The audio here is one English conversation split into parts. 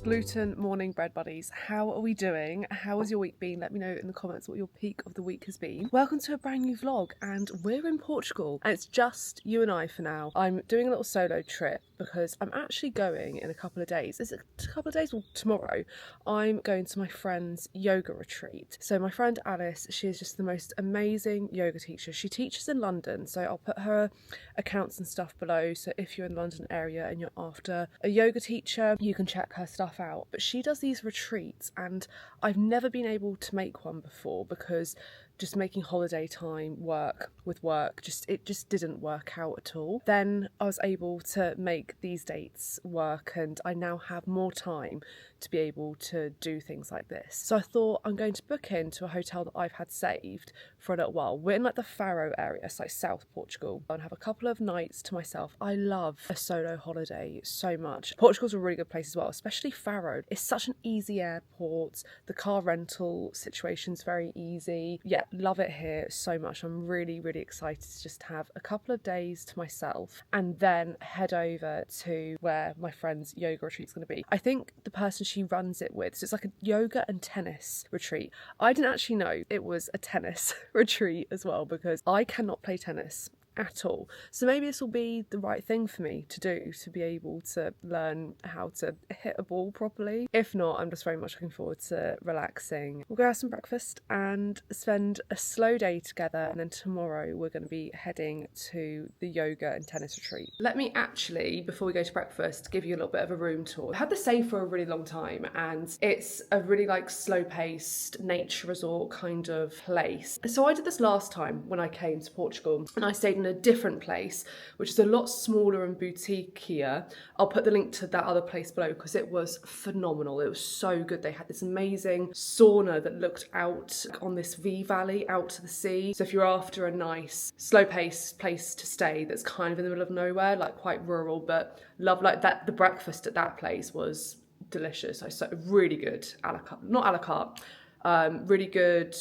Gluten morning bread buddies, how are we doing? How has your week been? Let me know in the comments what your peak of the week has been. Welcome to a brand new vlog, and we're in Portugal and it's just you and I for now. I'm doing a little solo trip because I'm actually going in a couple of days. Is it a couple of days or tomorrow? I'm going to my friend's yoga retreat. So my friend Alice, she is just the most amazing yoga teacher. She teaches in London, so I'll put her accounts and stuff below, so if you're in the London area and you're after a yoga teacher, you can check her stuff out. But she does these retreats and I've never been able to make one before because just making holiday time work with work, it just didn't work out at all. Then I was able to make these dates work and I now have more time to be able to do things like this. So I thought I'm going to book into a hotel that I've had saved for a little while. We're in like the Faro area, it's like South Portugal, and have a couple of nights to myself. I love a solo holiday so much. Portugal's a really good place as well, especially Faro. It's such an easy airport. The car rental situation's very easy. Yeah, love it here so much. I'm really, really excited to just have a couple of days to myself and then head over to where my friend's yoga retreat's going to be. I think the person she runs it with, so it's like a yoga and tennis retreat. I didn't actually know it was a tennis retreat as well because I cannot play tennis at all. So maybe this will be the right thing for me to do, to be able to learn how to hit a ball properly. If not, I'm just very much looking forward to relaxing. We'll go have some breakfast and spend a slow day together, and then tomorrow we're going to be heading to the yoga and tennis retreat. Let me actually, before we go to breakfast, give you a little bit of a room tour. I've had the save for a really long time and it's a really like slow-paced nature resort kind of place. So I did this last time when I came to Portugal and I stayed in a different place which is a lot smaller and boutique-ier. I'll put the link to that other place below because it was phenomenal. It was so good. They had this amazing sauna that looked out on this V valley out to the sea. So if you're after a nice slow-paced place to stay that's kind of in the middle of nowhere, like quite rural, but love like that, the breakfast at that place was delicious. So really good a la carte, not a la carte, really good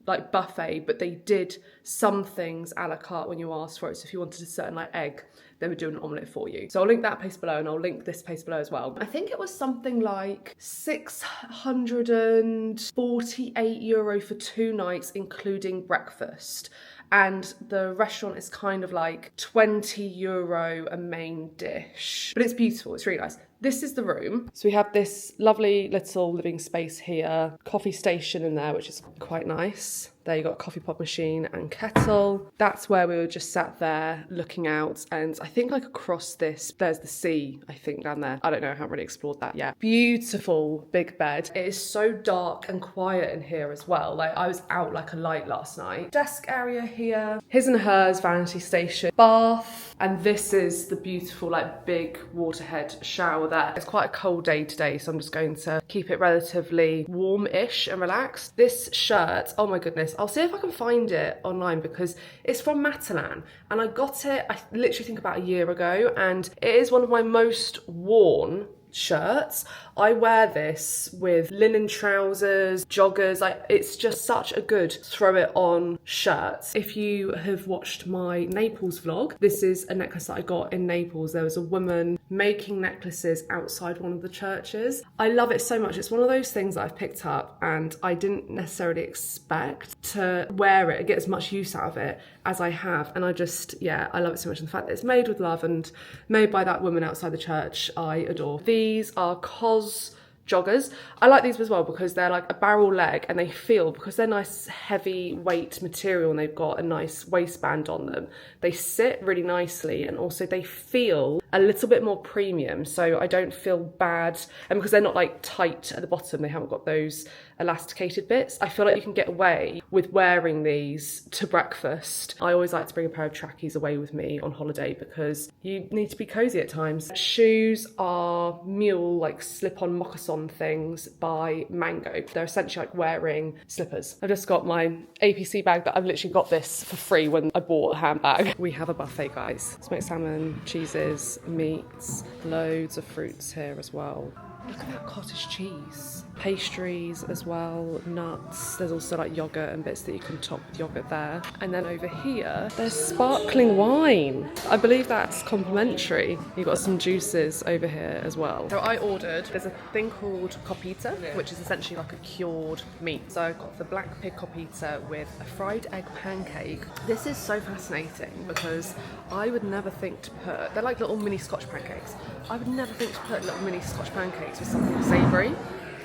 like buffet, but they did some things a la carte when you asked for it. So if you wanted a certain like egg, they would do an omelette for you. So I'll link that place below and I'll link this place below as well. I think it was something like €648 for 2 nights, including breakfast. And the restaurant is kind of like €20 a main dish. But it's beautiful, it's really nice. This is the room. So we have this lovely little living space here, coffee station in there, which is quite nice. There you got a coffee pot machine and kettle. That's where we were just sat there looking out. And I think like across this, there's the sea, I think down there. I don't know, I haven't really explored that yet. Beautiful big bed. It is so dark and quiet in here as well. Like I was out like a light last night. Desk area here. His and hers vanity station. Bath. And this is the beautiful like big waterhead shower there. It's quite a cold day today, so I'm just going to keep it relatively warm-ish and relaxed. This shirt, oh my goodness, I'll see if I can find it online because it's from Matalan and I got it, I literally think about a year ago, and it is one of my most worn shirts. I wear this with linen trousers, joggers, it's just such a good throw it on shirt. If you have watched my Naples vlog, this is a necklace that I got in Naples. There was a woman making necklaces outside one of the churches. I love it so much. It's one of those things that I've picked up and I didn't necessarily expect to wear it and get as much use out of it as I have. And I just, yeah, I love it so much. And the fact that it's made with love and made by that woman outside the church, I adore. These are COS joggers. I like these as well because they're like a barrel leg and they feel, because they're nice heavy weight material and they've got a nice waistband on them, they sit really nicely and also they feel a little bit more premium, so I don't feel bad. And because they're not like tight at the bottom, they haven't got those elasticated bits, I feel like you can get away with wearing these to breakfast. I always like to bring a pair of trackies away with me on holiday because you need to be cozy at times. Shoes are mule like slip-on moccasin things by Mango. They're essentially like wearing slippers. I've just got my APC bag that I've literally got this for free when I bought a handbag. We have a buffet, guys. Smoked salmon, cheeses, meats, loads of fruits here as well. Look at that cottage cheese. Pastries as well, nuts. There's also like yogurt and bits that you can top with yogurt there. And then over here, there's sparkling wine. I believe that's complimentary. You've got some juices over here as well. So I ordered, there's a thing called copita, which is essentially like a cured meat. So I've got the black pig copita with a fried egg pancake. This is so fascinating because I would never think to put, they're like little mini Scotch pancakes. I would never think to put little mini Scotch pancakes with something savoury.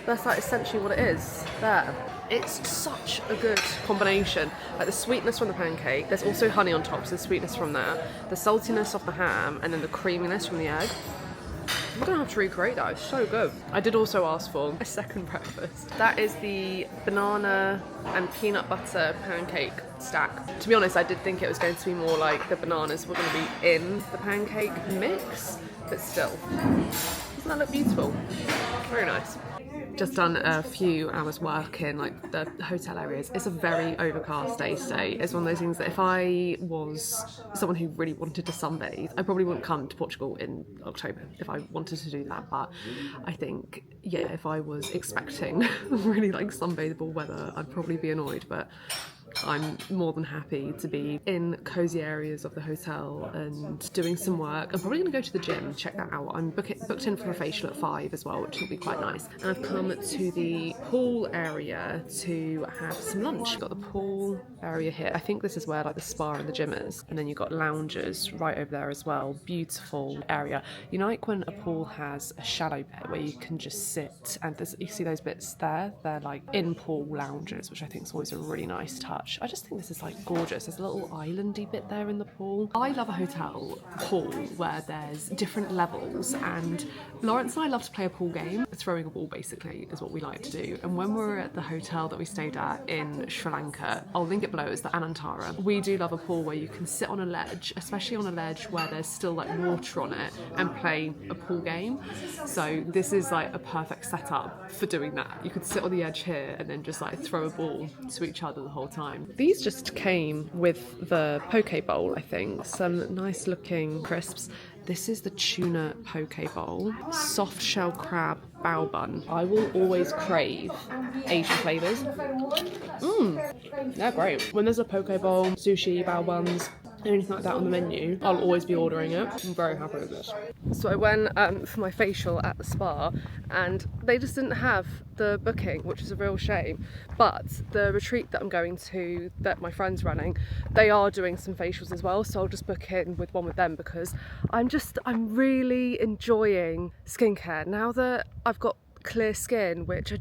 That's like essentially what it is there. It's such a good combination. Like the sweetness from the pancake, there's also honey on top, so the sweetness from that, the saltiness of the ham, and then the creaminess from the egg. I'm gonna have to recreate that, it's so good. I did also ask for a second breakfast. That is the banana and peanut butter pancake stack. To be honest, I did think it was going to be more like the bananas were gonna be in the pancake mix, but still. Doesn't that look beautiful? Very nice. Just done a few hours work in like the hotel areas. It's a very overcast day today. It's one of those things that if I was someone who really wanted to sunbathe, I probably wouldn't come to Portugal in October if I wanted to do that. But I think, yeah, if I was expecting really like sunbathable weather, I'd probably be annoyed. But I'm more than happy to be in cosy areas of the hotel and doing some work. I'm probably going to go to the gym, check that out. I'm booked in for a facial at 5 as well, which will be quite nice. And I've come to the pool area to have some lunch. Got the pool area here. I think this is where like the spa and the gym is. And then you've got lounges right over there as well. Beautiful area. You know, like when a pool has a shallow bit where you can just sit, and you see those bits there? They're like in pool lounges, which I think is always a really nice touch. I just think this is like gorgeous. There's a little islandy bit there in the pool. I love a hotel pool where there's different levels, and Lawrence and I love to play a pool game. Throwing a ball basically is what we like to do. And when we were at the hotel that we stayed at in Sri Lanka, I'll link it below, it's the Anantara. We do love a pool where you can sit on a ledge, especially on a ledge where there's still like water on it, and play a pool game. So this is like a perfect setup for doing that. You could sit on the edge here and then just like throw a ball to each other the whole time. These just came with the poke bowl, I think. Some nice looking crisps. This is the tuna poke bowl. Soft shell crab bao bun. I will always crave Asian flavours. They're great. When there's a poke bowl, sushi, bao buns, anything like that on the menu, I'll always be ordering it. I'm very happy with this. So I went for my facial at the spa, and they just didn't have the booking, which is a real shame. But the retreat that I'm going to, that my friend's running, they are doing some facials as well, so I'll just book in with one with them because I'm really enjoying skincare now that I've got clear skin, which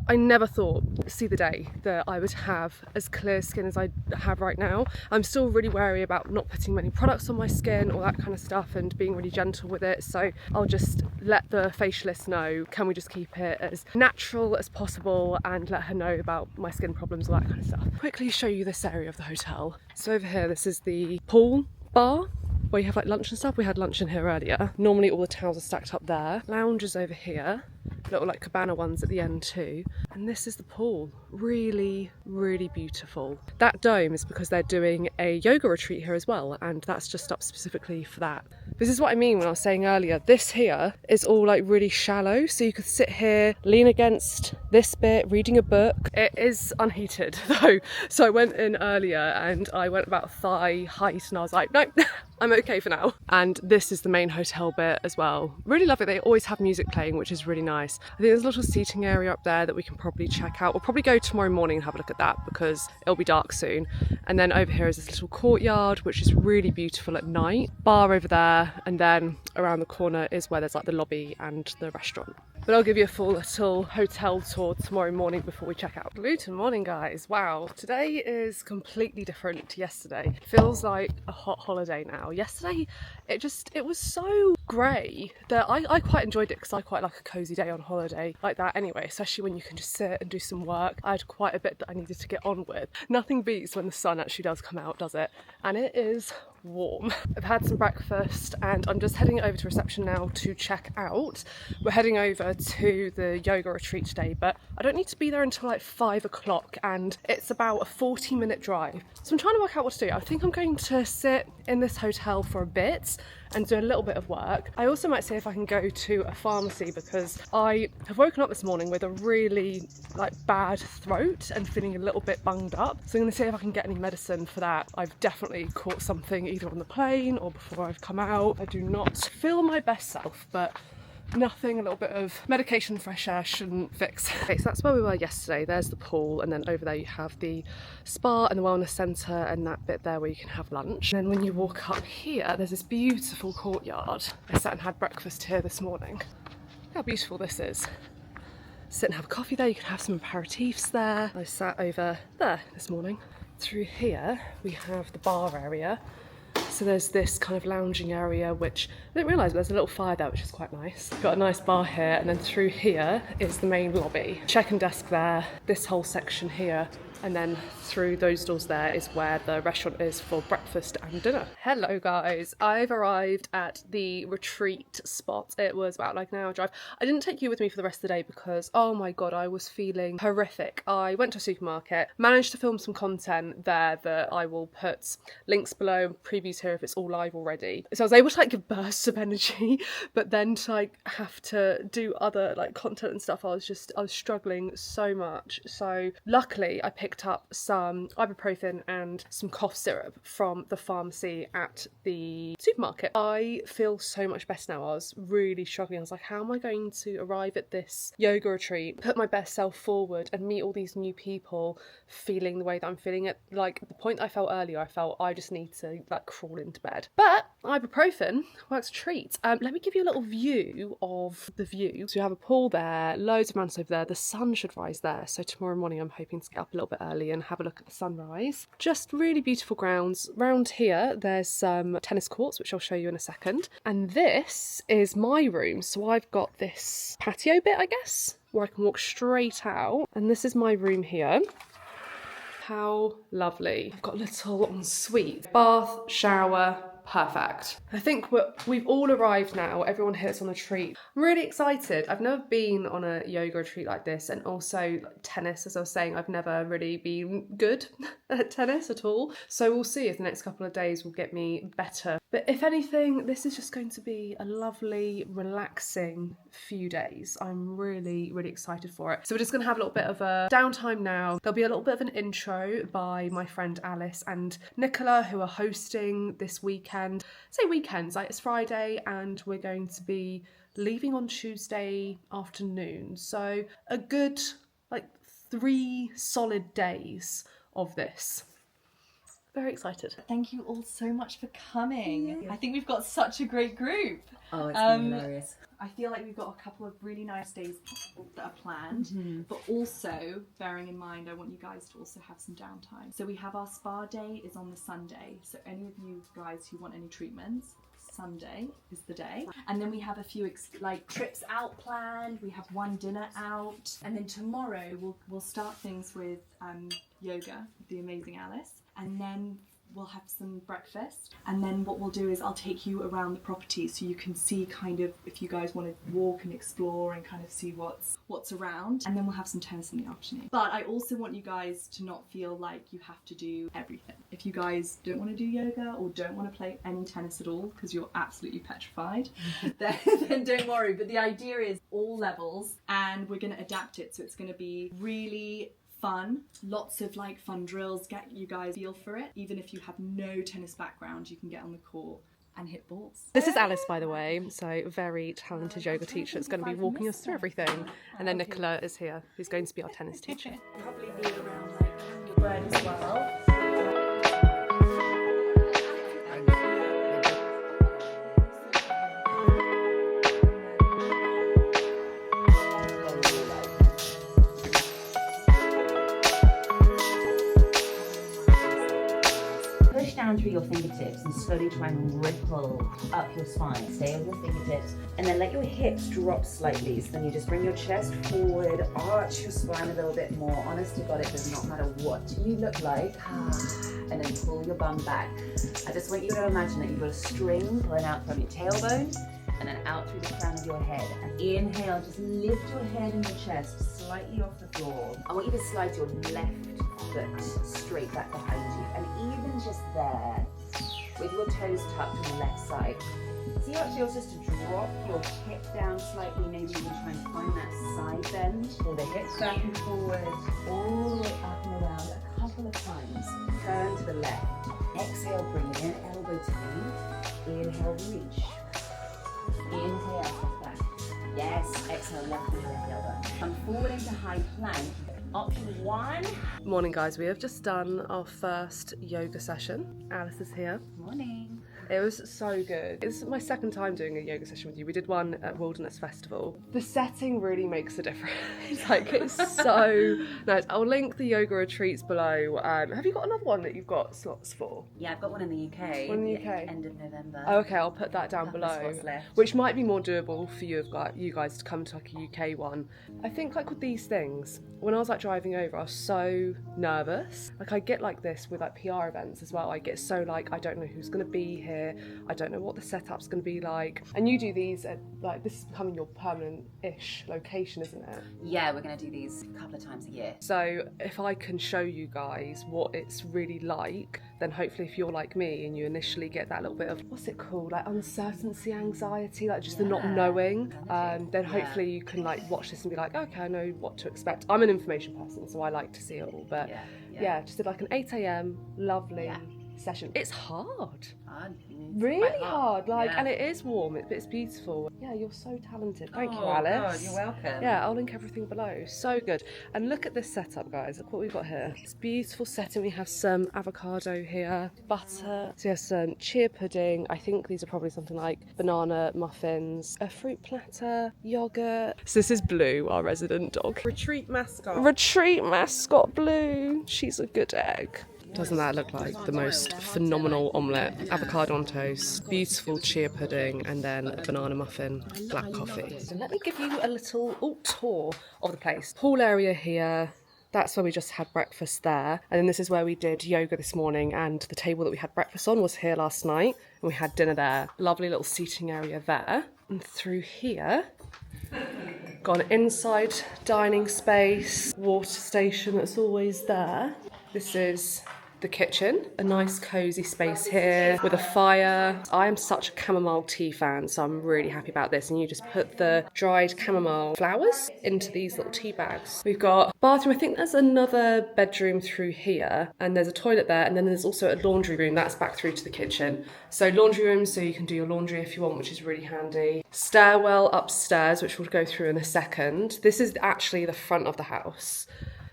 I never thought see the day that I would have as clear skin as I have right now. I'm still really wary about not putting many products on my skin, all that kind of stuff, and being really gentle with it. So I'll just let the facialist know, can we just keep it as natural as possible, and let her know about my skin problems, all that kind of stuff. Quickly show you this area of the hotel. So over here, this is the pool bar where you have like lunch and stuff. We had lunch in here earlier. Normally all the towels are stacked up there. Lounges over here, little like cabana ones at the end too. And this is the pool. Really, really beautiful. That dome is because they're doing a yoga retreat here as well, and that's just up specifically for that. This is what I mean when I was saying earlier, this here is all like really shallow, so you could sit here, lean against this bit, reading a book. It is unheated though, so I went in earlier and I went about thigh height and I was like, nope, I'm okay for now. And this is the main hotel bit as well. Really love it. They always have music playing, which is really nice. I think there's a little seating area up there that we can probably check out. We'll probably go tomorrow morning and have a look at that because it'll be dark soon. And then over here is this little courtyard, which is really beautiful at night. Bar over there, and then around the corner is where there's like the lobby and the restaurant. But I'll give you a full little hotel tour tomorrow morning before we check out. Good morning, guys. Wow, today is completely different to yesterday. Feels like a hot holiday now. Yesterday, it was so grey that I quite enjoyed it because I quite like a cosy day on holiday like that anyway, especially when you can just sit and do some work. I had quite a bit that I needed to get on with. Nothing beats when the sun actually does come out, does it? And it is warm. I've had some breakfast and I'm just heading over to reception now to check out. We're heading over to the yoga retreat today, but I don't need to be there until like 5 o'clock and it's about a 40-minute drive. So I'm trying to work out what to do. I think I'm going to sit in this hotel for a bit and do a little bit of work. I also might see if I can go to a pharmacy because I have woken up this morning with a really bad throat and feeling a little bit bunged up. So I'm going to see if I can get any medicine for that. I've definitely caught something either on the plane or before I've come out. I do not feel my best self, but nothing a little bit of medication, fresh air shouldn't fix. Okay, so that's where we were yesterday. There's the pool, and then over there you have the spa and the wellness centre and that bit there where you can have lunch. And then when you walk up here, there's this beautiful courtyard. I sat and had breakfast here this morning. Look how beautiful this is. Sit and have a coffee there, you can have some aperitifs there. I sat over there this morning. Through here we have the bar area. So there's this kind of lounging area, which I didn't realise, but there's a little fire there, which is quite nice. Got a nice bar here, and then through here is the main lobby. Check-in desk there, this whole section here, and then through those doors there is where the restaurant is for breakfast and dinner. Hello guys, I've arrived at the retreat spot. It was about an hour drive. I didn't take you with me for the rest of the day because, oh my god, I was feeling horrific. I went to a supermarket, managed to film some content there that I will put links below, previews here if it's all live already. So I was able to give bursts of energy, but then to have to do other content and stuff, I was struggling so much. So luckily I picked up some ibuprofen and some cough syrup from the pharmacy at the supermarket. I feel so much better now. I was really struggling. I was like, how am I going to arrive at this yoga retreat, put my best self forward and meet all these new people feeling the way that I'm feeling? At the point I felt earlier, I felt I just need to crawl into bed. But ibuprofen works a treat. Let me give you a little view of the view. So you have a pool there, loads of mountains over there. The sun should rise there. So tomorrow morning I'm hoping to get up a little bit early and have a look at the sunrise. Just really beautiful grounds. Round here there's some tennis courts, which I'll show you in a second. And this is my room. So I've got this patio bit, I guess, where I can walk straight out. And this is my room here. How lovely. I've got a little ensuite. Bath, shower, perfect. I think we've all arrived now. Everyone here is on a retreat. I'm really excited. I've never been on a yoga retreat like this, and also tennis, as I was saying, I've never really been good at tennis at all. So we'll see if the next couple of days will get me better. But if anything, this is just going to be a lovely, relaxing few days. I'm really, really excited for it. So we're just going to have a little bit of a downtime now. There'll be a little bit of an intro by my friend Alice and Nicola, who are hosting this weekend. Say weekends, it's Friday and we're going to be leaving on Tuesday afternoon. So a good 3 solid days of this. Very excited. Thank you all so much for coming. Yeah. I think we've got such a great group. Oh, it's been hilarious. I feel like we've got a couple of really nice days that are planned, but also bearing in mind I want you guys to also have some downtime. So we have our spa day is on the Sunday. So any of you guys who want any treatments, Sunday is the day. And then we have a few trips out planned. We have one dinner out, and then tomorrow we'll start things with yoga with the amazing Alice, and then we'll have some breakfast, and then what we'll do is I'll take you around the property so you can see kind of if you guys want to walk and explore and kind of see what's around, and then we'll have some tennis in the afternoon. But I also want you guys to not feel like you have to do everything. If you guys don't want to do yoga or don't want to play any tennis at all because you're absolutely petrified, then don't worry. But the idea is all levels, and we're going to adapt it so it's going to be really fun, lots of fun drills, get you guys feel for it. Even if you have no tennis background, you can get on the court and hit balls. This is Alice, by the way, so very talented yoga teacher that's going to be walking us through everything. And then Nicola is here, who's going to be our tennis teacher. Probably be around your bread as well. Through your fingertips and slowly try and ripple up your spine. Stay on your fingertips and then let your hips drop slightly. So then you just bring your chest forward, arch your spine a little bit more. Honest to God, it does not matter what you look like. And then pull your bum back. I just want you to imagine that you've got a string pulling out from your tailbone and then out through the crown of your head. And inhale, just lift your head and your chest slightly off the floor. I want you to slide your left foot straight back behind you, and even just there, with your toes tucked on the left side, So you actually also just to drop your hip down slightly, maybe even try and find that side bend. Pull the hips back and forward, all the way up and around a couple of times. Turn to the left. Exhale, bring it in, elbow to knee. Inhale, reach. Inhale, step back. Yes, exhale, left knee, left elbow. Come forward into high plank. Option 1. Morning guys, we have just done our first yoga session. Alice is here. Morning. It was so good. It's my second time doing a yoga session with you. We did one at Wilderness Festival. The setting really makes a difference. Like, it's so nice. I'll link the yoga retreats below. Have you got another one that you've got slots for? Yeah, I've got one in the UK. One in the UK? End of November. Oh, okay, I'll put that down Couple of below. spots left. Which might be more doable for you guys to come to like a UK one. I think like with these things, when I was like driving over, I was so nervous. Like I get like this with like PR events as well. I get so like, I don't know who's going to be here. I don't know what the setup's going to be like. And you do these at like, this is becoming your permanent-ish location, isn't it? Yeah, we're going to do these a couple of times a year. So if I can show you guys what it's really like, then hopefully if you're like me and you initially get that little bit of, what's it called, like uncertainty, anxiety, like just the not knowing, then hopefully you can like watch this and be like, okay, I know what to expect. I'm an information person, so I like to see it all, but yeah, just did like an 8 a.m, lovely session. It's hard. Really hard, like, and it is warm, but it's beautiful. Yeah, you're so talented. Thank you, Alice. God, you're welcome. Yeah, I'll link everything below. So good. And look at this setup, guys. Look what we've got here. It's beautiful setting. We have some avocado here, butter. So we have some chia pudding. I think these are probably something like banana muffins, a fruit platter, yogurt. So this is Blue, our resident dog. Retreat mascot. Retreat mascot Blue. She's a good egg. Doesn't that look like the most phenomenal omelette? Avocado on toast, beautiful chia pudding, and then a banana muffin, black coffee. So let me give you a little tour of the place. Pool area here. That's where we just had breakfast there. And then this is where we did yoga this morning, and the table that we had breakfast on was here last night. And we had dinner there. Lovely little seating area there. And through here, got an inside dining space, water station that's always there. This is the kitchen, a nice cosy space here with a fire. I am such a chamomile tea fan, so I'm really happy about this. And you just put the dried chamomile flowers into these little tea bags. We've got a bathroom. I think there's another bedroom through here, and there's a toilet there, and then there's also a laundry room that's back through to the kitchen. So laundry room, so you can do your laundry if you want, which is really handy. Stairwell upstairs, which we'll go through in a second. This is actually the front of the house.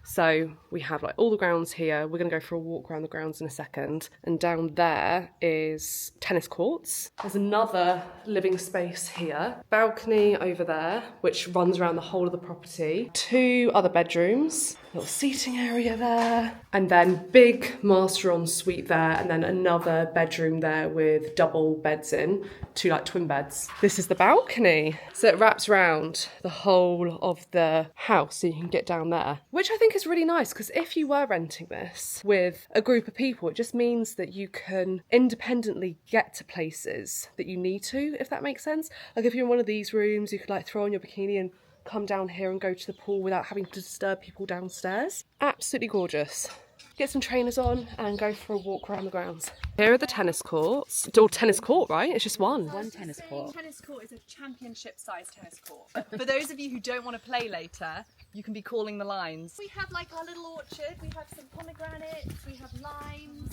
So we have like all the grounds here. We're going to go for a walk around the grounds in a second. And down there is tennis courts. There's another living space here. Balcony over there, which runs around the whole of the property. 2 other bedrooms. Little seating area there. And then big master ensuite there. And then another bedroom there with double beds in. 2 like twin beds. This is the balcony. So it wraps around the whole of the house, so you can get down there. Which I think is really nice, because if you were renting this with a group of people, it just means that you can independently get to places that you need to, if that makes sense. Like if you're in one of these rooms, you could like throw on your bikini and come down here and go to the pool without having to disturb people downstairs. Absolutely gorgeous. Get some trainers on and go for a walk around the grounds. Here are the tennis courts. Or tennis court, right? It's just one. One tennis court. Tennis court is a championship-sized tennis court. For those of you who don't want to play later, you can be calling the lines. We have like our little orchard. We have some pomegranates. We have limes,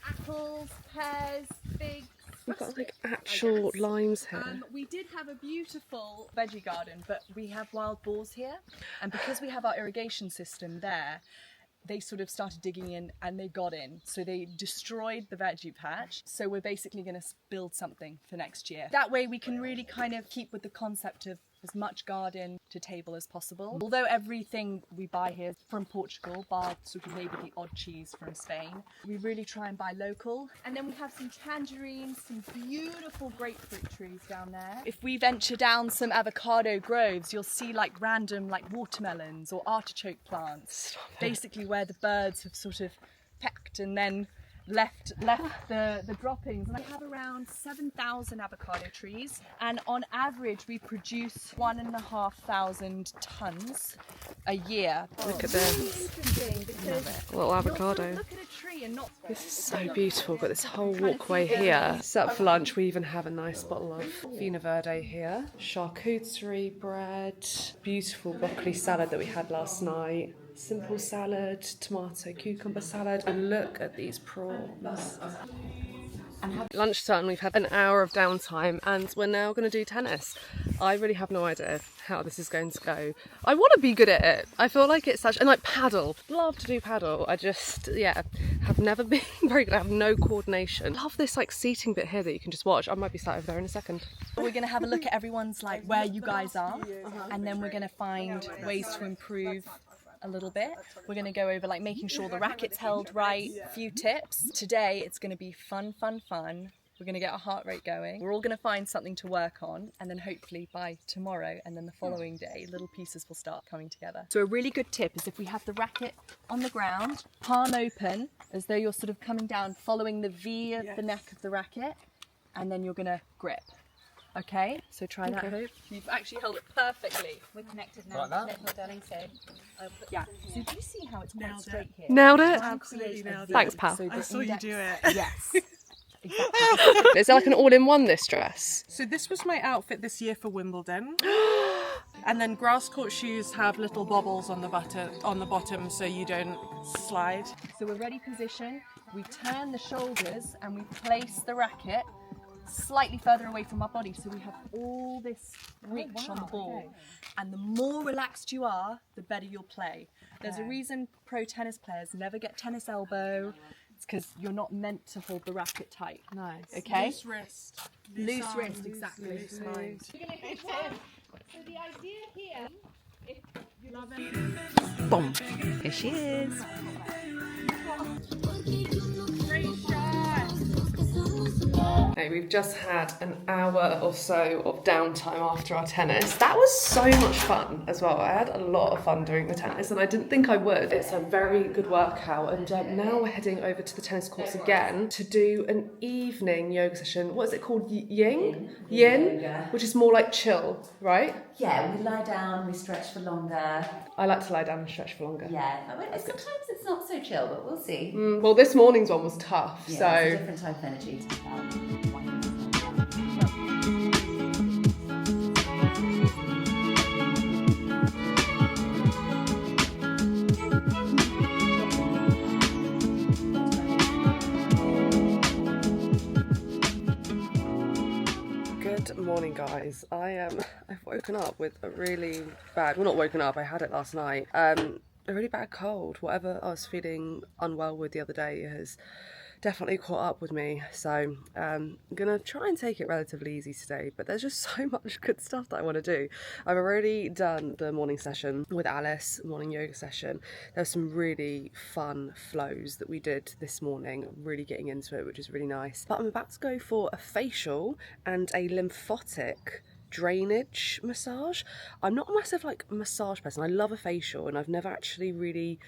apples, pears, figs. We've got like actual limes here. We did have a beautiful veggie garden, but we have wild boars here. And because we have our irrigation system there, they sort of started digging in and they got in. So they destroyed the veggie patch. So we're basically going to build something for next year. That way we can really kind of keep with the concept of as much garden to table as possible. Although everything we buy here is from Portugal, bar sort of maybe the odd cheese from Spain, we really try and buy local. And then we have some tangerines, some beautiful grapefruit trees down there. If we venture down some avocado groves, you'll see like random like watermelons or artichoke plants, basically where the birds have sort of pecked and then left the droppings. And I have around 7,000 avocado trees, and on average we produce 1,500 tons a year. Look at this. A little avocado. Look at a tree and not. This is so beautiful. Got this whole walkway here. Set up for lunch. We even have a nice bottle of Vino Verde here. Charcuterie bread. Beautiful broccoli salad that we had last night. Simple salad, tomato, cucumber salad. And look at these prawns. Lunchtime, we've had an hour of downtime and we're now going to do tennis. I really have no idea how this is going to go. I want to be good at it. I feel like it's such, and like paddle, love to do paddle. I just, have never been very good. I have no coordination. Love this like seating bit here that you can just watch. I might be sat over there in a second. We're going to have a look at everyone's like where you guys are, and then we're going to find ways to improve a little bit. We're going to go over like making sure the racket's held right, a few tips. Today it's going to be fun. We're going to get our heart rate going. We're all going to find something to work on, and then hopefully by tomorrow and then the following day, little pieces will start coming together. So a really good tip is if we have the racket on the ground, palm open, as though you're sort of coming down, following the V of the neck of the racket, and then you're going to grip. Okay, so try that, Hope. You've actually held it perfectly. We're connected now, little darling, so I'll put Yeah, so do you see how it's quite straight here? Nailed it. absolutely nailed it. Thanks, pal. So I the saw you do it. Yes. Exactly. Is it like an all-in-one, this dress? So this was my outfit this year for Wimbledon. And then grass court shoes have little bobbles on the bottom so you don't slide. So we're ready position. We turn the shoulders and we place the racket slightly further away from our body, so we have all this reach on the ball. Okay. And the more relaxed you are, the better you'll play. There's a reason pro tennis players never get tennis elbow. It's because you're not meant to hold the racket tight. Nice. Okay? Loose wrist. Loose arm, wrist, exactly. Loose mind. So the idea here, if you love Boom. Here she is. Okay, we've just had an hour or so of downtime after our tennis. That was so much fun as well. I had a lot of fun doing the tennis and I didn't think I would. It's a very good workout, and now we're heading over to the tennis courts again to do an evening yoga session. What is it called? Yin? Which is more like chill, right? Yeah, we lie down, we stretch for longer. I like to lie down and stretch for longer. Yeah, sometimes it's not so chill, but we'll see. Well, this morning's one was tough, Yeah, so... it's a different type of energy. Good morning, guys. I've woken up with a really bad, well, not woken up, I had it last night, a really bad cold. Whatever I was feeling unwell with the other day has definitely caught up with me, so I'm gonna try and take it relatively easy today, but there's just so much good stuff that I want to do. I've already done the morning session with Alice, morning yoga session. There's some really fun flows that we did this morning, really getting into it, which is really nice. But I'm about to go for a facial and a lymphatic drainage massage. I'm not a massive massage person. I love a facial, and I've never actually really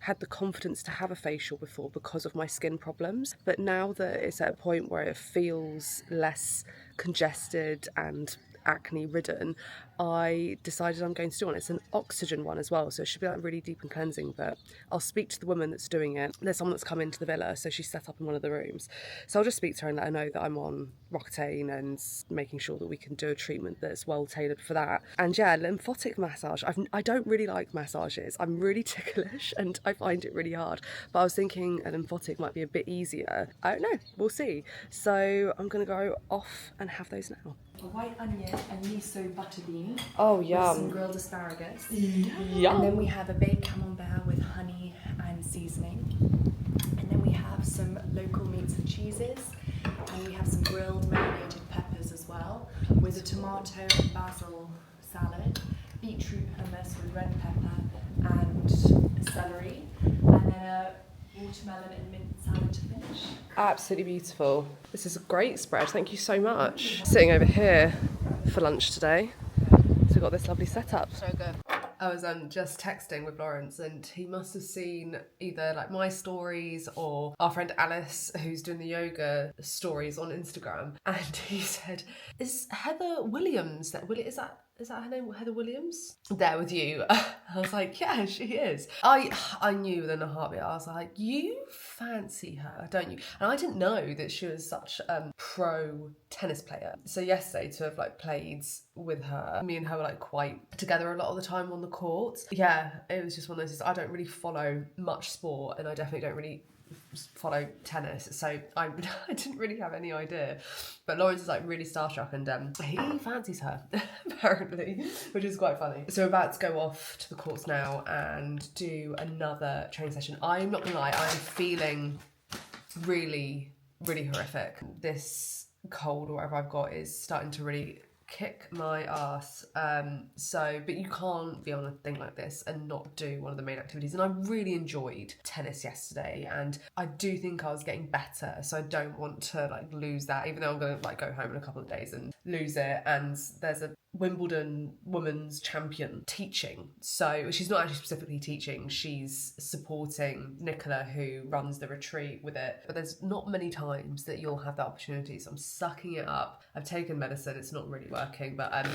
had the confidence to have a facial before because of my skin problems, but now that it's at a point where it feels less congested and acne ridden, I decided I'm going to do one. It's an oxygen one as well, so it should be like really deep and cleansing, but I'll speak to the woman that's doing it. There's someone that's come into the villa, so she's set up in one of the rooms, so I'll just speak to her and let her know that I'm on Roaccutane and making sure that we can do a treatment that's well tailored for that. And yeah, lymphatic massage, I don't really like massages. I'm really ticklish and I find it really hard, but I was thinking a lymphatic might be a bit easier. I don't know, we'll see. So I'm gonna go off and have those now. A white onion and miso butter bean. Oh, With yum. some grilled asparagus. Yum. And then we have a baked camembert with honey and seasoning. And then we have some local meats and cheeses. And we have some grilled marinated peppers as well, with a tomato and basil salad, beetroot hummus with red pepper and celery, and then a watermelon and mint salad to finish. Absolutely beautiful. This is a great spread, thank you so much. Sitting over here for lunch today, so we've got this lovely setup. so good. I was just texting with Lawrence, and he must have seen either like my stories or our friend Alice, who's doing the yoga stories on Instagram, and he said, "Is Heather Williams is that her name, Heather Williams? There with you?" I was like, yeah, she is. I knew within a heartbeat. I was like, you fancy her, don't you? And I didn't know that she was such a pro tennis player. So yesterday, to have like played with her, me and her were like quite together a lot of the time on the court. Yeah, it was just one of those. I don't really follow much sport, and I definitely don't really follow tennis, so I didn't really have any idea. But Lawrence is like really starstruck, and he fancies her apparently, which is quite funny. So we're about to go off to the courts now and do another training session. I'm not gonna lie, I'm feeling really horrific. This cold or whatever I've got is starting to really kick my ass. But you can't be on a thing like this and not do one of the main activities. And I really enjoyed tennis yesterday, and I do think I was getting better, so I don't want to like lose that, even though I'm going to like go home in a couple of days and lose it. And there's a Wimbledon women's champion teaching, so she's not actually specifically teaching, she's supporting Nicola, who runs the retreat with it. But there's not many times that you'll have that opportunity, so I'm sucking it up. I've taken medicine, it's not really working, but I'm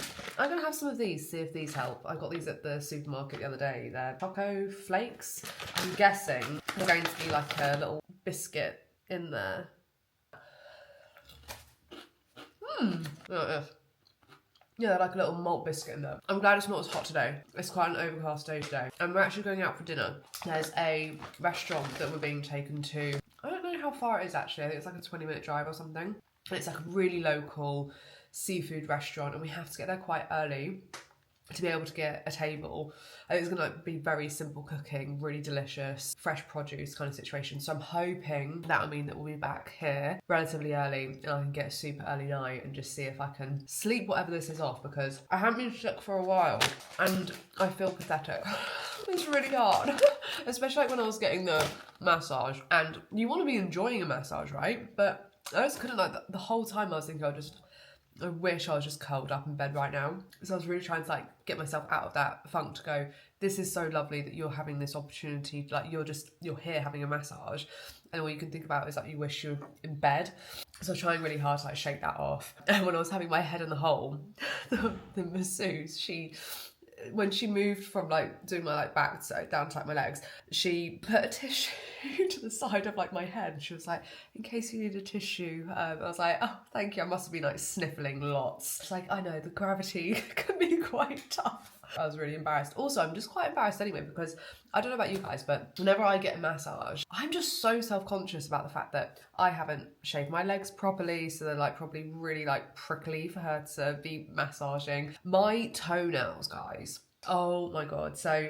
gonna have some of these, see if these help. I got these at the supermarket the other day. They're choco flakes. I'm guessing they're going to be like a little biscuit in there. Yeah, they're like a little malt biscuit in there. I'm glad it's not as hot today. It's quite an overcast day today. And we're actually going out for dinner. There's a restaurant that we're being taken to. I don't know how far it is actually. I think it's like a 20-minute drive or something. And it's like a really local seafood restaurant, and we have to get there quite early to be able to get a table. I think it's gonna be very simple cooking, really delicious, fresh produce kind of situation. So I'm hoping that'll mean that we'll be back here relatively early, and I can get a super early night and just see if I can sleep whatever this is off, because I haven't been sick for a while and I feel pathetic. It's really hard, especially like when I was getting the massage, and you want to be enjoying a massage, right? But I just couldn't, like the whole time I was thinking I wish I was just curled up in bed right now. So I was really trying to like get myself out of that funk to go, this is so lovely that you're having this opportunity, like you're here having a massage, and all you can think about is like you wish you were in bed. So I was trying really hard to like shake that off. And when I was having my head in the hole, the masseuse, when she moved from like doing my like back so down to like my legs, she put a tissue to the side of like my head. She was like, in case you need a tissue. I was like, oh, thank you. I must have been like sniffling lots. She's like, I know, the gravity can be quite tough. I was really embarrassed. Also, I'm just quite embarrassed anyway, because I don't know about you guys, but whenever I get a massage, I'm just so self-conscious about the fact that I haven't shaved my legs properly, so they're like probably really like prickly for her to be massaging. My toenails, guys, oh my god. So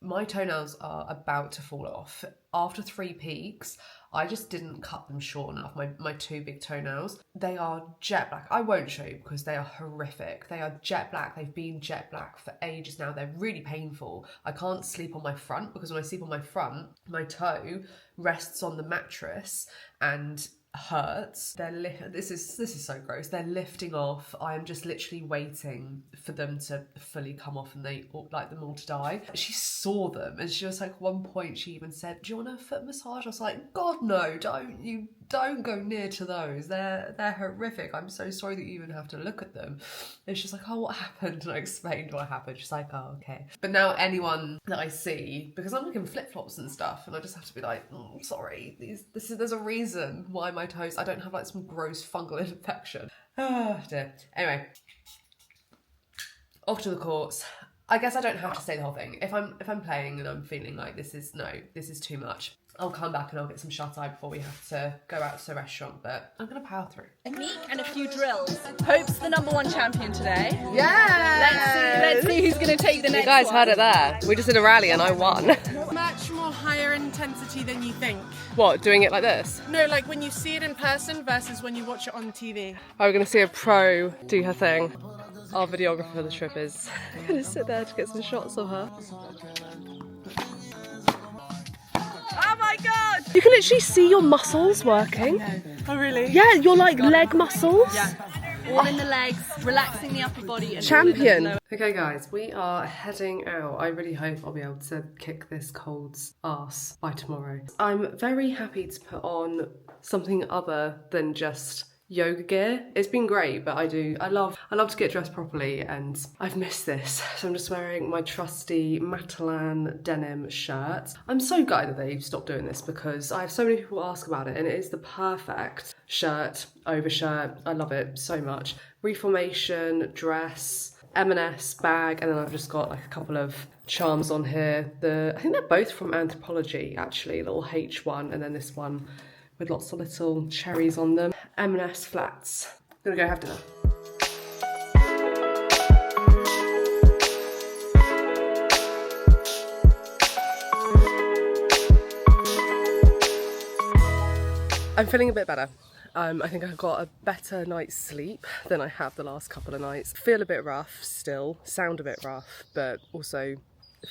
my toenails are about to fall off. After 3 peaks, I just didn't cut them short enough, my 2 big toenails. They are jet black. I won't show you because they are horrific. They are jet black. They've been jet black for ages now. They're really painful. I can't sleep on my front, because when I sleep on my front, my toe rests on the mattress and hurts. This is so gross. They're lifting off. I am just literally waiting for them to fully come off, and they like them all to die. She saw them, and she was like, one point she even said, do you want a foot massage? I was like, God no, don't go near to those. They're horrific. I'm so sorry that you even have to look at them. And she's like, oh, what happened? And I explained what happened. She's like, oh, okay. But now anyone that I see, because I'm looking flip-flops and stuff, and I just have to be like, oh, sorry, there's a reason why my toes, I don't have like some gross fungal infection. Oh dear. Anyway, off to the courts. I guess I don't have to say the whole thing. If I'm playing and I'm feeling like this is too much, I'll come back and I'll get some shut-eye before we have to go out to the restaurant, but I'm going to power through. A week and a few drills. Hope's the #1 champion today. Yeah! Let's see who's going to take the next one. You guys heard it there. We just did a rally and I won. Much more higher intensity than you think. What, doing it like this? No, like when you see it in person versus when you watch it on TV. Oh, we're going to see a pro do her thing. Our videographer for the trip is going to sit there to get some shots of her. Oh my god! You can literally see your muscles working. Oh really? Yeah, your like leg muscles. Yeah. All in the legs, relaxing the upper body. And Champion! Okay guys, we are heading out. I really hope I'll be able to kick this cold's ass by tomorrow. I'm very happy to put on something other than just yoga gear. It's been great, but I love to get dressed properly, and I've missed this. So I'm just wearing my trusty Matalan denim shirt. I'm so gutted that they've stopped doing this because I have so many people ask about it, and it is the perfect shirt, overshirt. I love it so much. Reformation, dress, M&S bag, and then I've just got like a couple of charms on here. I think they're both from Anthropology actually, little H1, and then this one with lots of little cherries on them. M&S flats. Gonna go have dinner. I'm feeling a bit better. I think I got a better night's sleep than I have the last couple of nights. Feel a bit rough still, sound a bit rough, but also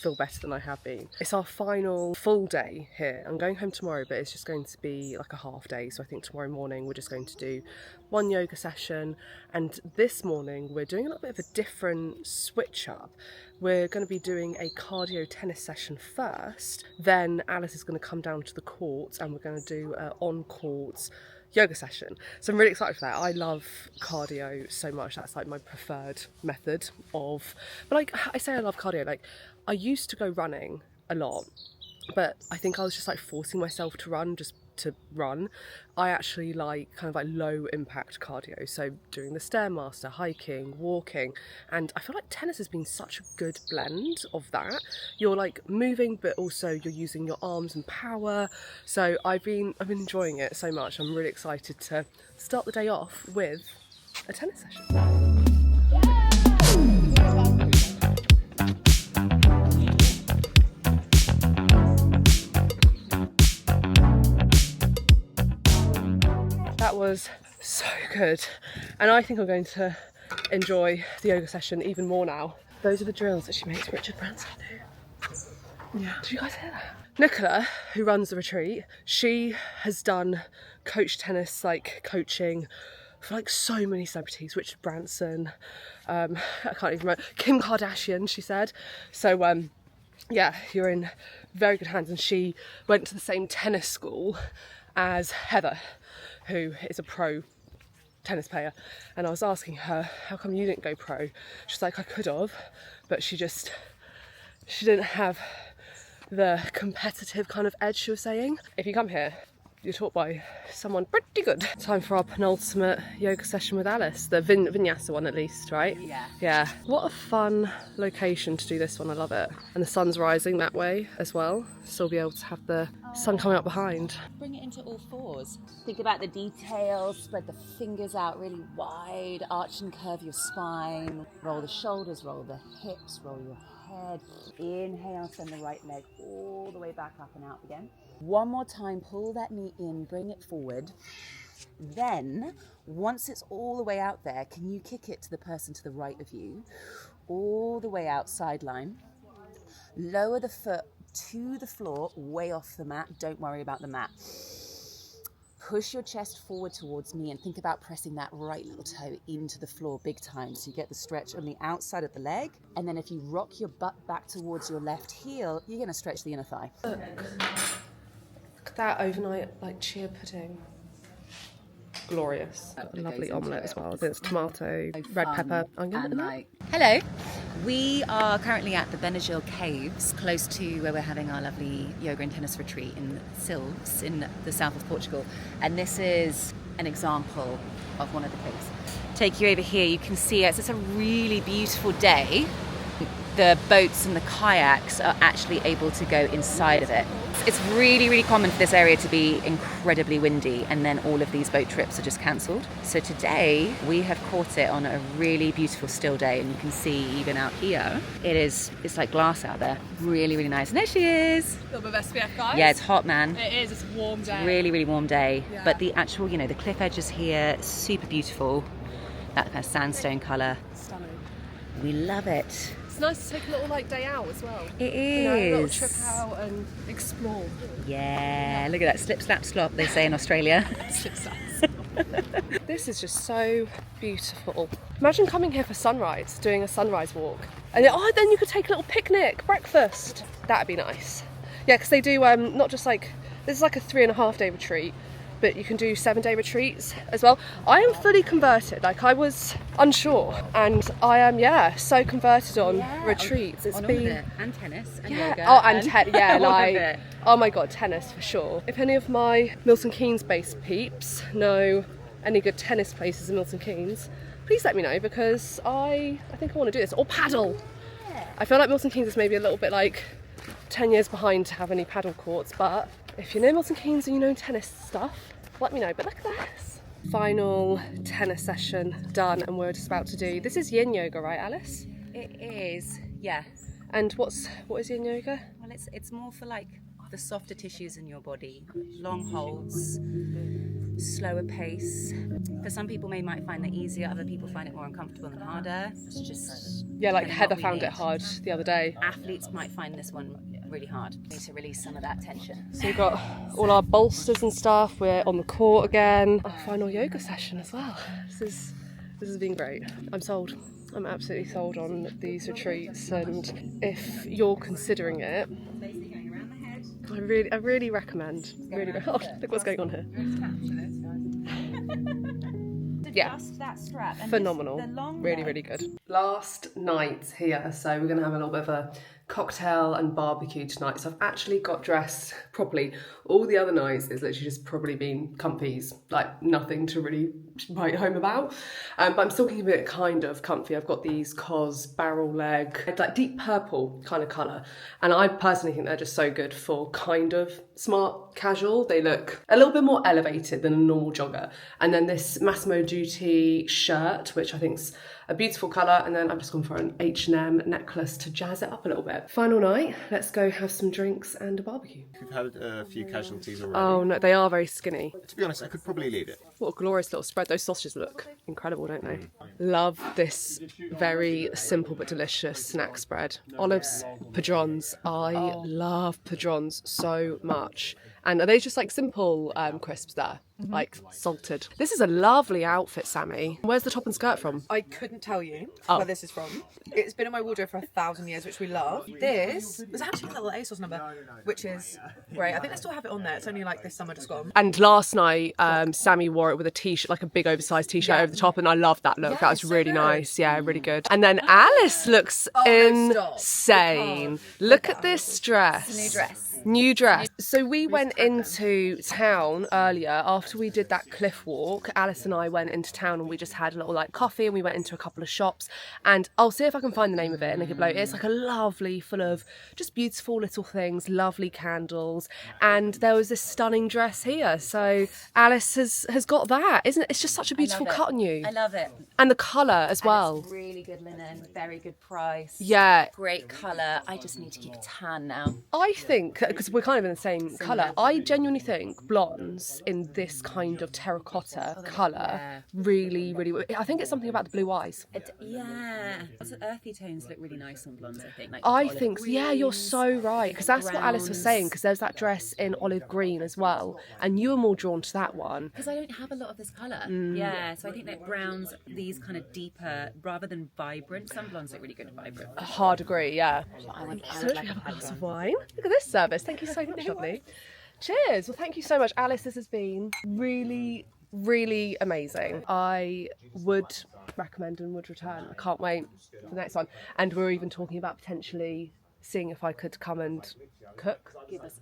feel better than I have been. It's our final full day here. I'm going home tomorrow, but it's just going to be like a half day. So I think tomorrow morning we're just going to do one yoga session, and this morning we're doing a little bit of a different switch up. We're going to be doing a cardio tennis session first, then Alice is going to come down to the court and we're going to do an on-court yoga session. So I'm really excited for that. I love cardio so much. That's like my preferred method of, but like I say I love cardio, like I used to go running a lot, but I think I was just like forcing myself to run just to run. I actually like kind of like low impact cardio, so doing the Stairmaster, hiking, walking, and I feel like tennis has been such a good blend of that. You're like moving, but also you're using your arms and power. So I've been enjoying it so much. I'm really excited to start the day off with a tennis session. That was so good, and I think I'm going to enjoy the yoga session even more now. Those are the drills that she makes Richard Branson do. Yeah. Did you guys hear that? Nicola, who runs the retreat, she has done coach tennis, like coaching for like so many celebrities. Richard Branson, I can't even remember, Kim Kardashian, she said. So yeah, you're in very good hands. And she went to the same tennis school as Heather, who is a pro tennis player, and I was asking her, how come you didn't go pro? She's like, I could have, but she didn't have the competitive kind of edge, she was saying. If you come here, you're taught by someone pretty good. Time for our penultimate yoga session with Alice, the vinyasa one at least, right? Yeah. Yeah. What a fun location to do this one, I love it. And the sun's rising that way as well, so we'll be able to have the sun coming up behind. Bring it into all fours. Think about the details, spread the fingers out really wide, arch and curve your spine, roll the shoulders, roll the hips, roll your head. Inhale, send the right leg all the way back up and out again. One more time, pull that knee in, bring it forward. Then, once it's all the way out there, can you kick it to the person to the right of you? All the way out, sideline. Lower the foot to the floor, way off the mat. Don't worry about the mat. Push your chest forward towards me and think about pressing that right little toe into the floor big time, so you get the stretch on the outside of the leg. And then if you rock your butt back towards your left heel, you're going to stretch the inner thigh. Look at that overnight like chia pudding. Glorious. Got a lovely omelette as well. There's tomato, red pepper, onion in that. Hello. We are currently at the Benagil Caves, close to where we're having our lovely yoga and tennis retreat in Silves in the south of Portugal. And this is an example of one of the caves. Take you over here, you can see it's a really beautiful day. The boats and the kayaks are actually able to go inside of it. It's really, really common for this area to be incredibly windy, and then all of these boat trips are just cancelled. So today we have caught it on a really beautiful still day, and you can see even out here, it's like glass out there. Really, really nice. And there she is. A little bit of SPF, guys. Yeah, it's hot, man. It is, it's a warm day. Really, really warm day. Yeah. But the actual, the cliff edges here, super beautiful. That kind of sandstone colour. Stunning. We love it. It's nice to take a little day out as well. It You know, a little is. trip out and explore. Yeah, look at that slip, slap, slop, they say in Australia. Slip, slap, This is just so beautiful. Imagine coming here for sunrise, doing a sunrise walk. And then you could take a little picnic, breakfast. That'd be nice. Yeah, because they do not just like, this is like a 3.5 day retreat, but you can do 7-day retreats as well. I am fully converted. Like, I was unsure, and I am, so converted on retreats. It's on been all of it. And tennis and yoga. Oh, and yeah, all of like, it. oh my god, tennis for sure. If any of my Milton Keynes based peeps know any good tennis places in Milton Keynes, please let me know, because I think I want to do this. Or paddle. I feel like Milton Keynes is maybe a little bit like 10 years behind to have any paddle courts, but if you know Milton Keynes and you know tennis stuff, let me know. But look at this. Final tennis session done, and we're just about to do, this is yin yoga, right, Alice? It is, yeah. And what is yin yoga? Well, it's more for like the softer tissues in your body. Long holds, slower pace. For some people, might find that easier. Other people find it more uncomfortable and harder. It's just Like kind of Heather what we found it need. hard the other day. Athletes might find this one really hard. Need to release some of that tension. So we've got all our bolsters and stuff. We're on the court again. Our final yoga session as well. This has been great. I'm sold. I'm absolutely sold on these retreats, and if you're considering it, I really recommend. Oh, look what's going on here. Yeah, Just that strap. And phenomenal. the long Really, leg. really good. Last night here, so we're going to have a little bit of a cocktail and barbecue tonight. So I've actually got dressed properly. All the other nights it's literally just probably been comfies, like nothing to really write home about. But I'm still keeping it kind of comfy. I've got these COS barrel leg, like deep purple kind of colour. And I personally think they're just so good for kind of smart casual. They look a little bit more elevated than a normal jogger. And then this Massimo Dutti shirt, which I think's a beautiful colour, and then I've just gone for an H&M necklace to jazz it up a little bit. Final night, let's go have some drinks and a barbecue. We've had a few casualties already. Oh no, they are very skinny. To be honest, I could probably leave it. What a glorious little spread. Those sausages look incredible, don't they? Love this very simple but delicious snack spread. Olives, padrons. I love padrons so much. And are they just like simple crisps there? Like salted. This is a lovely outfit, Sammy. Where's the top and skirt from? I couldn't tell you Oh. where this is from. It's been in my wardrobe for 1,000 years, which we love. This was actually a little ASOS number, which is great. I think they still have it on there. It's only like this summer just gone. And last night, Sammy wore it with a t-shirt, like a big oversized t-shirt over the top, and I loved that look. That was so really good. nice. Yeah, really good. And then Alice looks no, stop. insane. Look at this dress. New dress. New dress. So we went into town earlier after we did that cliff walk. Alice and I went into town and we just had a little like coffee, and we went into a couple of shops, and I'll see if I can find the name of it and link it below. It's like a lovely, full of just beautiful little things, lovely candles, and there was this stunning dress here. So Alice has got that, isn't it? It's just such a beautiful it. cut on you. I love it. And the colour as well. And it's really good linen, very good price. Yeah. Great colour. I just need to keep a tan now. I think, because we're kind of in the same colour, I genuinely think blondes in this kind of terracotta colour really, really, I think it's something about the blue eyes. Yeah. Also, earthy tones look really nice on blondes, I think. Like I olive think, yeah, you're greens, so right, because that's what Alice was browns. saying, because there's that dress in olive green as well, and you were more drawn to that one. Because I don't have a lot of this colour. Yeah, so I think that browns, these kind of deeper, rather than vibrant. Some blondes look really good at vibrant. Hard agree, yeah. I would So we have a glass of wine. Look at this service. Thank you so much, lovely. Cheers. Well, thank you so much, Alice. This has been really, really amazing. I would recommend and would return. I can't wait for the next one. And we're even talking about potentially seeing if I could come and cook. give us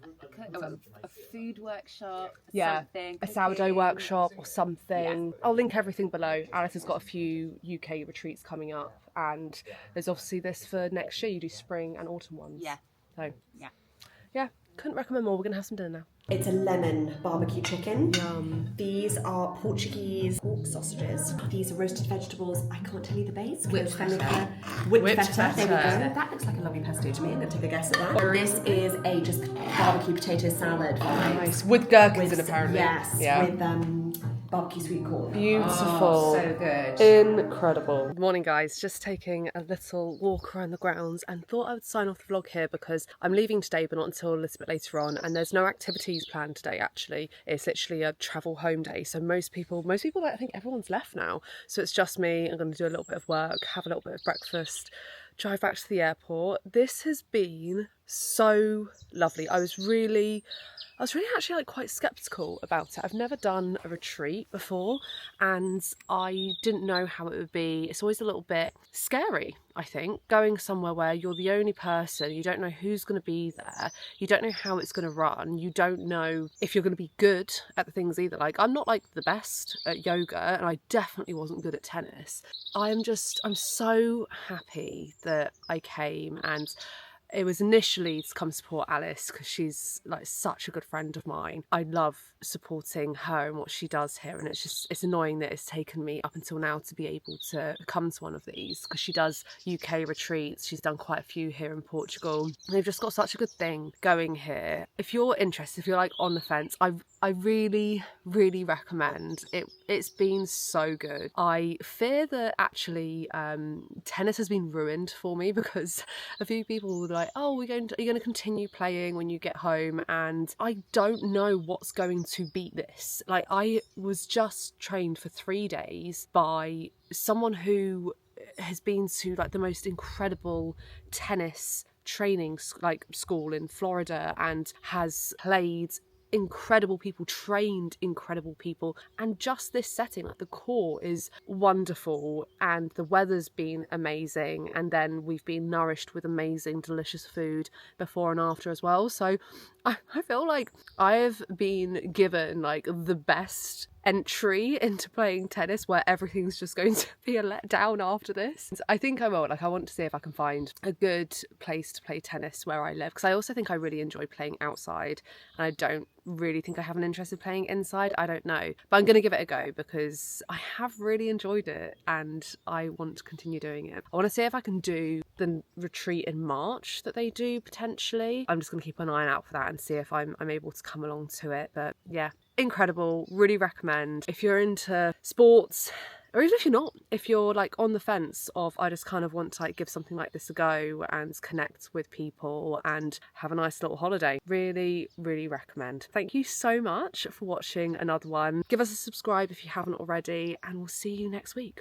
a food workshop, Yeah, something. a sourdough cooking. workshop or something. Yeah. I'll link everything below. Alice has got a few UK retreats coming up, and there's obviously this for next year. You do spring and autumn ones. Yeah. So Yeah. yeah, couldn't recommend more. We're gonna have some dinner now. It's a lemon barbecue chicken. These are Portuguese pork sausages. These are roasted vegetables. I can't tell you the base. Whipped feta. Whipped feta. There we feta. go. That looks like a lovely pesto to me. I'm going to take a guess at that. This is a just barbecue potato salad. Nice with gherkins in apparently. Yes. Yeah. With barbecue sweet corn. Beautiful. So good. Incredible. Good morning, guys. Just taking a little walk around the grounds and thought I would sign off the vlog here because I'm leaving today, but not until a little bit later on. And there's no activities planned today, actually. It's literally a travel home day. So most people, I think everyone's left now. So it's just me. I'm going to do a little bit of work, have a little bit of breakfast, drive back to the airport. This has been so lovely. I was really actually like quite skeptical about it. I've never done a retreat before and I didn't know how it would be. It's always a little bit scary, I think, going somewhere where you're the only person, you don't know who's going to be there, you don't know how it's going to run, you don't know if you're going to be good at the things either. Like, I'm not like the best at yoga and I definitely wasn't good at tennis. I'm so happy that I came, and it was initially to come support Alice because she's like such a good friend of mine. I love supporting her and what she does here, and it's annoying that it's taken me up until now to be able to come to one of these because she does UK retreats. She's done quite a few here in Portugal. They've just got such a good thing going here. If you're interested, if you're like on the fence, I really, really recommend it. It's been so good. I fear that actually tennis has been ruined for me because a few people were like, oh, are you going to continue playing when you get home? And I don't know what's going to beat this. Like, I was just trained for 3 days by someone who has been to like the most incredible tennis training like school in Florida and has played incredible people, trained incredible people, and just this setting, like the core is wonderful and the weather's been amazing, and then we've been nourished with amazing delicious food before and after as well. So I feel like I have been given like the best entry into playing tennis where everything's just going to be a letdown after this. I think I will. Like, I want to see if I can find a good place to play tennis where I live, because I also think I really enjoy playing outside and I don't really think I have an interest in playing inside. I don't know, but I'm going to give it a go because I have really enjoyed it and I want to continue doing it. I want to see if I can do the retreat in March that they do potentially. I'm just going to keep an eye out for that and see if I'm able to come along to it. But yeah, incredible. Really recommend if you're into sports, or even if you're not, if you're like on the fence of I just kind of want to like give something like this a go and connect with people and have a nice little holiday. Really, really recommend. Thank you so much for watching another one. Give us a subscribe if you haven't already, and we'll see you next week.